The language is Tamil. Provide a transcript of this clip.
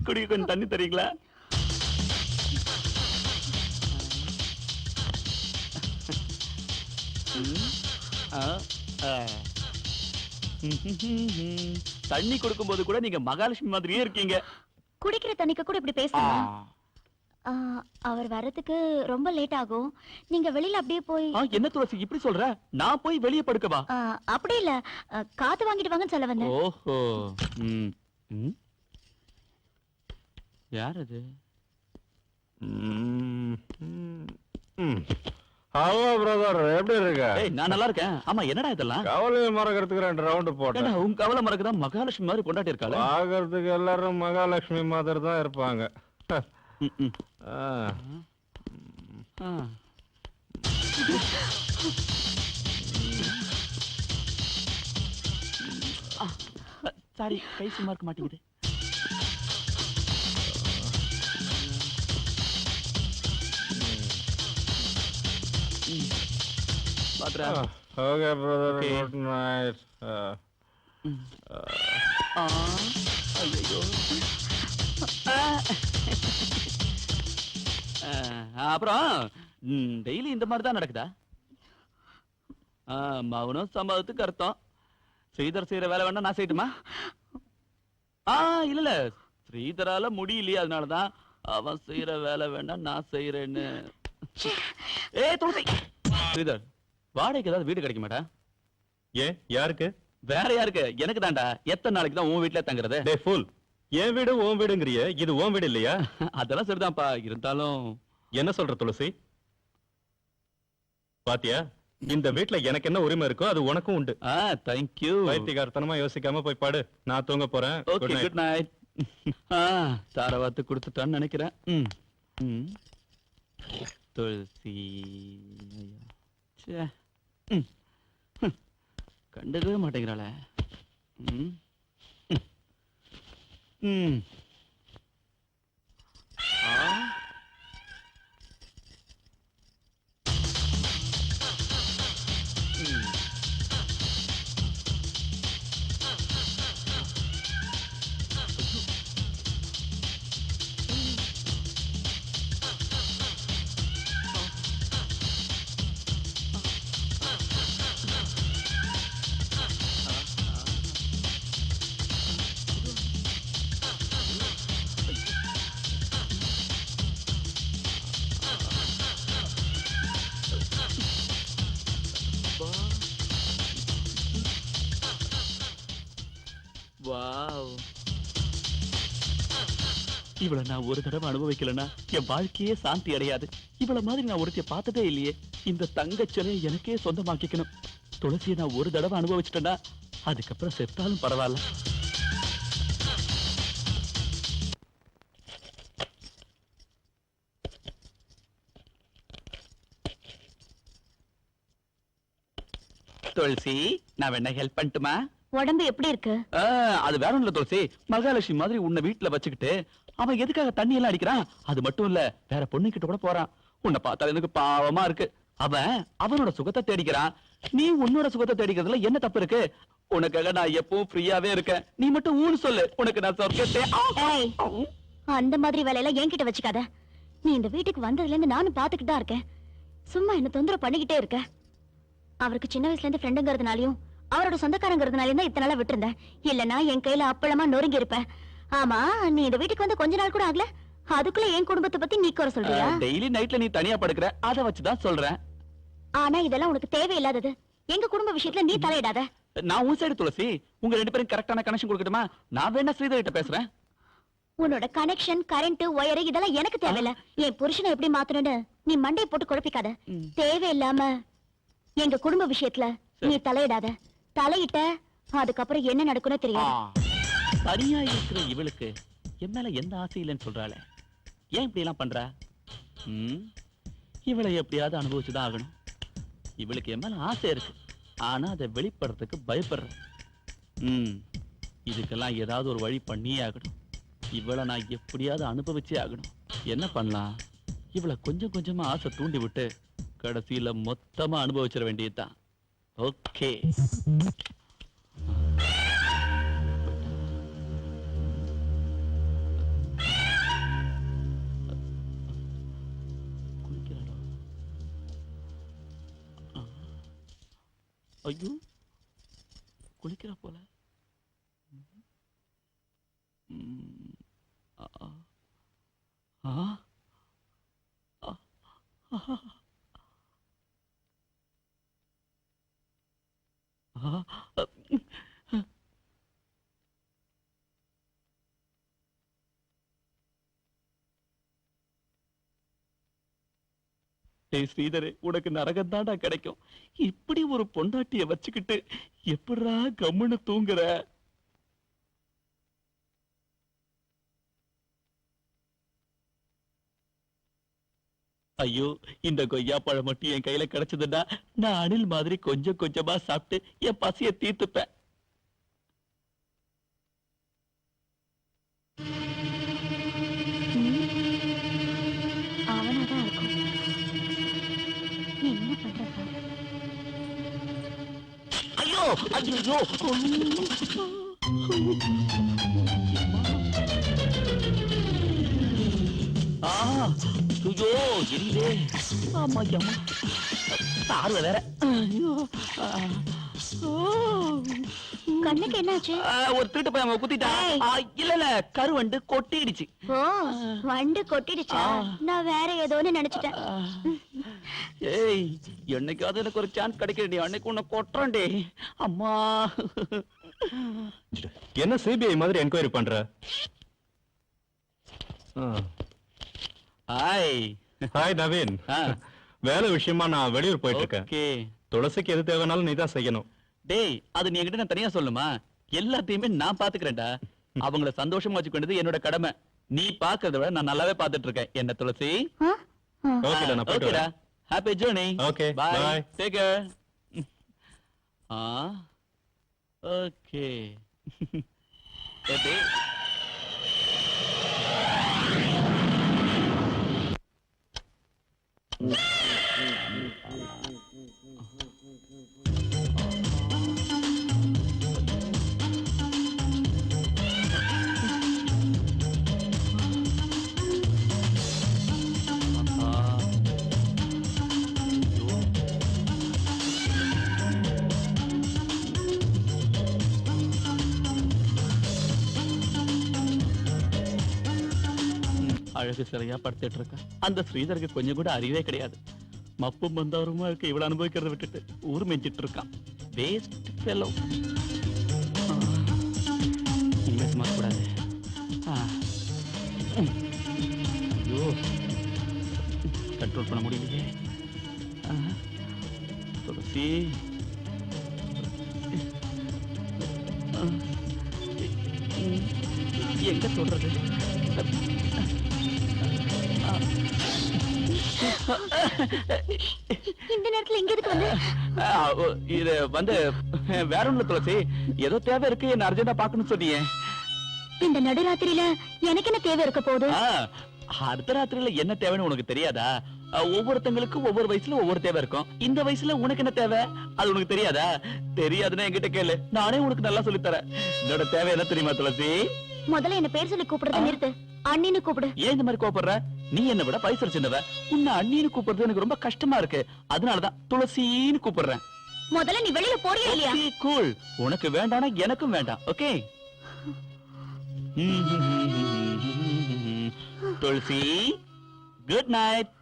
குடிக்க கொஞ்சம் தண்ணி தரீங்களா? தண்ணி கொடுக்கும் போது கூட நீங்க மகாலட்சுமி மாதிரியே இருக்கீங்க. குடிக்கிற தண்ணிக்கு கூட இப்படி பேசுறீங்க? அவர் வரதுக்கு ரொம்ப லேட் ஆகும். நீங்க வெளியில அப்படியே போய். என்ன துளசி இப்படி சொல்ற? நான் போய் வெளியே படுக்கவா? அப்படி இல்ல, காத்து வாங்கிட்டு வாங்கன்னு சொல்ல வந்தேன். ஓஹோ. யார் அது? ஹலோ பிரதர், எப்படி இருக்க? நான் நல்லா இருக்கேன். ஆமா, என்னடா இதெல்லாம்? கவலையை மறக்கிறதுக்கு 2 ரவுண்ட் போட்டேன். உன் கவலை மறக்கதான் மகாலட்சுமி மாதிரி கொண்டாட்டி இருக்காளே. பாக்குறதுக்கு எல்லாரும் மகாலட்சுமி மாதிரி தான் இருப்பாங்க. சாரி, கை சும்மா இருக்க மாட்டேங்குது. Okay brother, good night. ஐயோ. அப்புறம் டெய்லி இந்த மாதிரி தான் நடக்குதா? மௌனம் சம்பவத்துக்கு அர்த்தம். ஸ்ரீதர் செய்யற வேலை வேணா நான் செய்யட்டுமா? இல்ல, ஸ்ரீதரால முடியலையே, அதனாலதான் அவன் செய்யற வேலை வேணா நான் செய்யறேன்னு. ஸ்ரீதர், வாடகைக்கு ஏதாவது வீடு கிடைக்க மாட்டா? ஏன், யாருக்கு? வேற யாருக்கு? எனக்கு தான்டா. எத்தனை நாளைக்கு தான் உன் வீட்டுல தங்குறது? என் வீடு உன் வீடுங்கிறிய, இது உன் வீடு இல்லையா? அதெல்லாம் சரிதான்ப்பா, இருந்தாலும் என்ன சொல்ற துளசி? பாத்தியா, இந்த வீட்டுல எனக்கு என்ன உரிமை இருக்கோ அது உனக்கும் உண்டு. தேங்க்யூ. வைத்தியகாரத்தனமா யோசிக்காம போய் பாடு, நான் தூங்க போறேன். Okay, good night. தாரவாத்து கொடுத்துட்டான்னு நினைக்கிறேன். துளசி கண்டுக்கவே மாட்டேங்கிறாளே. இவளை நான் ஒரு தடவை அனுபவிக்கலன்னா என் வாழ்க்கையே சாந்தி அடையாது. இவள மாதிரி நான் ஒருத்தைய பார்த்ததே இல்லையே. இந்த தங்கச்சிலை எனக்கே சொந்தமாக்கிக்கணும். துளசியை நான் ஒரு தடவை அனுபவிச்சிட்டேன்னா அதுக்கப்புறம் செத்தாலும் பரவாயில்ல. துளசி, நான் வேணா ஹெல்ப் பண்ணட்டுமா? உடம்பு எப்படி இருக்கு? அது வேற ஒண்ணுல துளசி, மகாலட்சுமி மாதிரி உன்னை வீட்டுல வச்சுக்கிட்டு அவன் எதுக்காக தண்ணி எல்லாம் அடிக்கிறான்? அது மட்டும் இல்ல, வேற பொண்ணு கிட்ட கூட போறான். உன்னை பார்த்தா எனக்கு பாவமா இருக்கு. அவன் அவனோட சுகத்தை தேடிக்கிறான், நீ உன்னோட சுகத்தை தேடிக்கிறதுல என்ன தப்பு இருக்கு? உனக்காக நான் எப்பவும் ஃப்ரீயாவே இருக்கேன். நீ மட்டும் ஊன்னு சொல்லு, உனக்கு நான் சொர்க்கத்தை. அந்த மாதிரி வேலையெல்லாம் என்கிட்ட வச்சுக்காத. நீ இந்த வீட்டுக்கு வந்ததுல இருந்து நானும் பாத்துக்கிட்டு தான் இருக்கேன். சும்மா என்ன தொந்தரவு பண்ணிக்கிட்டே இருக்க. அவருக்கு சின்ன வயசுல இருந்து ஃப்ரெண்டுங்கிறதுனாலயும் அவரோட சொந்தக்காரங்கிறதுனாலயும் தான் இத்தனை நாளா விட்டுருந்தேன். இல்லன்னா என் கையில அப்பளமா நொறுங்கி இருப்பேன். ஆமா, நீ இந்த வீட்டுக்கு வந்து கொஞ்ச நாள் கூட ஆகல, அதுக்குள்ள என் குடும்பத்தை பத்தி நீ குறை சொல்றியா? டெய்லி நைட்ல நீ தனியா படுக்கிற, அத வச்சுதான் சொல்றேன். ஆனா இதெல்லாம் உனக்கு தேவையில்லாதது. எங்க குடும்ப விஷயத்துல நீ தலையிடாத. நான் உன் சைடு துளசி. உங்க ரெண்டு பேரும் கரெக்டான கனெக்ஷன் கொடுக்கட்டுமா? நான் வேணா ஸ்ரீதர் கிட்ட பேசுறேன். உன்னோட கனெக்ஷன், கரண்ட், ஒயர் இதெல்லாம் எனக்கு தேவையில்ல. என் புருஷனை எப்படி மாத்தணும்னு நீ மண்டையை போட்டு குழப்பிக்காத. தேவையில்லாம எங்க குடும்ப விஷயத்துல நீ தலையிடாத. தலையிட்ட அதுக்கப்புறம் என்ன நடக்கும்னு தெரியாது. தனியா இருக்கிற இவளுக்கு என் மேல எந்த ஆசை இல்லைன்னு சொல்றாளே, ஏன் இப்படி எல்லாம் பண்ற? இவளை எப்படியாவது அனுபவிச்சுதான் ஆகணும். இவளுக்கு என் மேல ஆசை இருக்கு, ஆனா அதை வெளிப்படுறதுக்கு பயப்படுறேன். இதுக்கெல்லாம் ஏதாவது ஒரு வழி பண்ணியே ஆகணும். இவளை நான் எப்படியாவது அனுபவிச்சே ஆகணும். என்ன பண்ணலாம்? இவளை கொஞ்சம் கொஞ்சமா ஆசை தூண்டி விட்டு கடைசியில மொத்தமா அனுபவிச்சிட வேண்டியதுதான். ஓகே. ஐயோ குளிக்கிறா போல. ஆ. ஆ. ஆ. ஆ. டேய் ஸ்ரீதரே, உனக்கு நரகம் தாண்டா கிடைக்கும். இப்படி ஒரு பொண்டாட்டிய வச்சுக்கிட்டு எப்படிடா கம்முன்னு தூங்குற? ஐயோ, இந்த கொய்யா பழம் மட்டும் என் கையில கிடைச்சதுன்னா நான் அணில் மாதிரி கொஞ்சம் கொஞ்சமா சாப்பிட்டு என் பசிய தீர்த்துப்பேன். அவனாதான் இருக்கும். நீ என்ன பண்ற பாரு. ஐயோ ஐயோ ஐயோ எரியுதே. ஆமா அம்மா பார்வை வேற. ஐயோ கண்ணுக்கு என்னாச்சு? ஒரு திருட்டு போய் அவன் குத்திட்டான். இல்ல இல்ல கருவண்டு கொட்டிடுச்சு. ஓ, வண்டு கொட்டிடுச்சா? நான் வேற ஏதோன்னு நினைச்சிட்டேன். ஏய், என்னைக்காவது எனக்கு ஒரு சான்ஸ் கிடைக்கிறடி, அன்னைக்கு உன்னை கொட்டுறேன்டே. அம்மா என்ன சிபிஐ மாதிரி என்கொயரி பண்ற? ஹாய். ஹாய் நவீன். வேலை விஷயமா நான் வெளியூர் போயிட்டு இருக்கேன். ஓகே. துளசிக்கு எது தேவைனாலும் நீதான் செய்யணும். டேய், அது நீ என்கிட்ட நான் தனியா சொல்லுமா? எல்லாத்தையுமே நான் பாத்துக்கிறேன்டா. அவங்கள சந்தோஷமா வச்சுக்கொண்டது என்னோட கடமை. நீ பாக்குறத விட நான் நல்லாவே பாத்துட்டு இருக்கேன். என்ன துளசி? ஓகேடா, நான் போயிட்டு வரேன். Happy journey. Okay, bye. bye. Take care. Okay. ஏய் அழகு சிலையா படுத்துட்டு இருக்கா. அந்த ஸ்ரீதருக்கு கொஞ்சம் கூட அறிவே கிடையாது. மப்பும் வந்தவருமா இருக்க இவ்வளவு அனுபவிக்கிறத விட்டுட்டு ஊர் மெஞ்சிட்டு இருக்கான். Waste fellow. இனிமே சும்மா கூடாது. ஐயோ, கண்ட்ரோல் பண்ண முடியலையே. துளசி, எங்க சொல்றது? இந்த நேரத்துல எங்க எதுக்கு வந்து? இது வந்து வேற ஒண்ணு துளசி, ஏதோ தேவை இருக்கு, என்ன அர்ஜென்டா பாக்கணும்னு சொன்னீங்க. இந்த நடுராத்திரியில எனக்கு என்ன தேவை இருக்க போகுது? அர்த்தராத்திரியில என்ன தேவைன்னு உனக்கு தெரியாதா? ஒவ்வொருத்தங்களுக்கும் ஒவ்வொரு வயசுல ஒவ்வொரு தேவை இருக்கும். இந்த வயசுல உனக்கு என்ன தேவை அது உனக்கு தெரியாதா? தெரியாதுன்னா என்கிட்ட கேளு, நானே உனக்கு நல்லா சொல்லி தரேன். என்னோட தேவை என்ன தெரியுமா துளசி? முதல்ல என்ன பேர் சொல்லி கூப்பிடுறத நிறுத்து. அண்ணின்னு கூப்பிடு. ஏன் இந்த மாதிரி கோபப்படுற? நீ என்ன விட பைசல் சின்னவ. உன்னை அண்ணின்னு கூப்பிடுறது எனக்கு ரொம்ப கஷ்டமா இருக்கு. அதனாலதான் துளசின்னு கூப்பிடுறேன். முதல்ல நீ வெளியில போறியா இல்லையா? கூல். உனக்கு வேண்டானா எனக்கும் வேண்டாம். ஓகே துளசி, குட் நைட்.